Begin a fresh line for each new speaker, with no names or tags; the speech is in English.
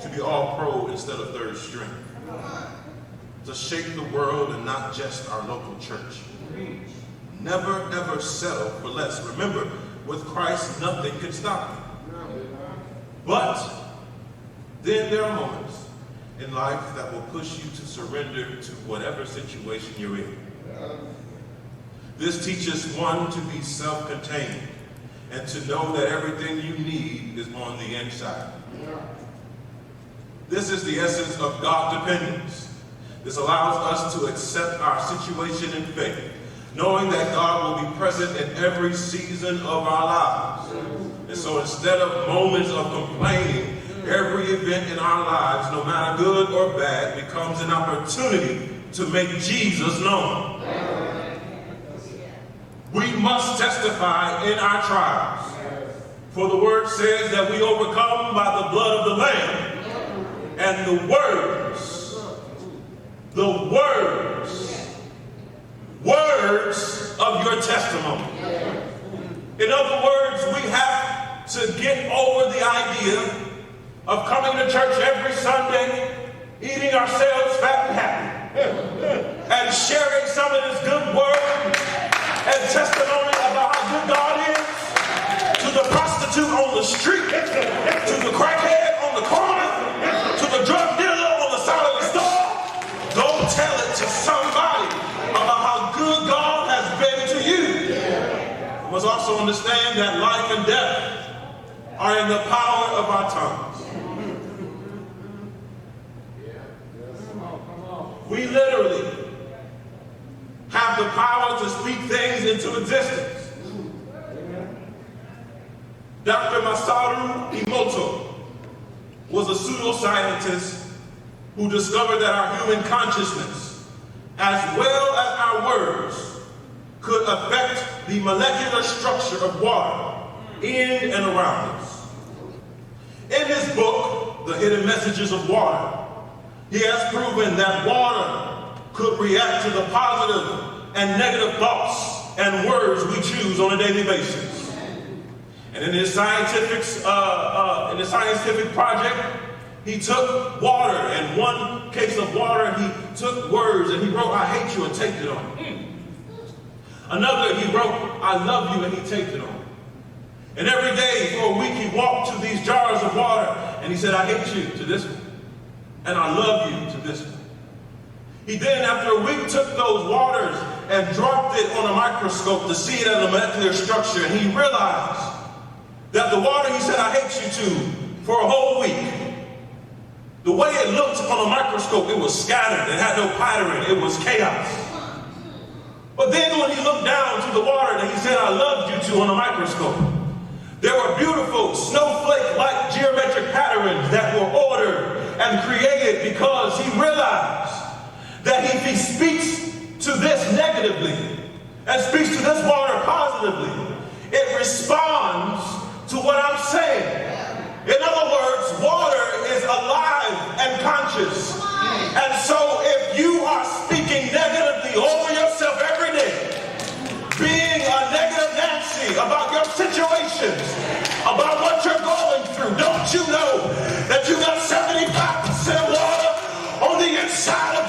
to be all pro instead of third string, to shape the world and not just our local church. Never ever settle for less. Remember, with Christ, nothing can stop you. But then there are moments in life that will push you to surrender to whatever situation you're in. This teaches one to be self-contained and to know that everything you need is on the inside. This is the essence of God dependence. This allows us to accept our situation in faith, knowing that God will be present in every season of our lives. And so instead of moments of complaining, every event in our lives, no matter good or bad, becomes an opportunity to make Jesus known. We must testify in our trials. For the word says that we overcome by the blood of the Lamb and the words of your testimony. In other words, we have to get over the idea of coming to church every Sunday, eating ourselves fat and happy, and sharing some of this good word and testimony about how good God is to the prostitute on the street, to the crackhead on the corner, to the drug dealer on the side of the store. Go tell it to somebody about how good God has been to you. You must also understand that life and death are in the power of our tongues. We literally have the power to speak things into existence. Dr. Masaru Emoto was a pseudoscientist who discovered that our human consciousness, as well as our words, could affect the molecular structure of water in and around us. In his book, The Hidden Messages of Water, he has proven that water could react to the positive and negative thoughts and words we choose on a daily basis. And in his scientific project, he took water, and one case of water, he took words and he wrote, "I hate you," and taped it on. Another, he wrote, "I love you," and he taped it on. And every day for a week, he walked to these jars of water and he said, "I hate you," to this one, and "I love you," to this one. He then, after a week, took those waters and dropped it on a microscope to see it at a molecular structure, and he realized that the water he said, "I hate you," to for a whole week, the way it looked on a microscope, it was scattered, it had no pattern, it was chaos. But then when he looked down to the water that he said, "I loved you," to on a microscope, there were beautiful snowflake-like geometric patterns that were ordered and created because he realized that if he speaks to this negatively and speaks to this water positively, it responds to what I'm saying. In other words, water is alive and conscious. And so if you are speaking negatively over yourself every day, being a negative Nancy about your situations, about what you're going through, don't you know that you got 75% water on the inside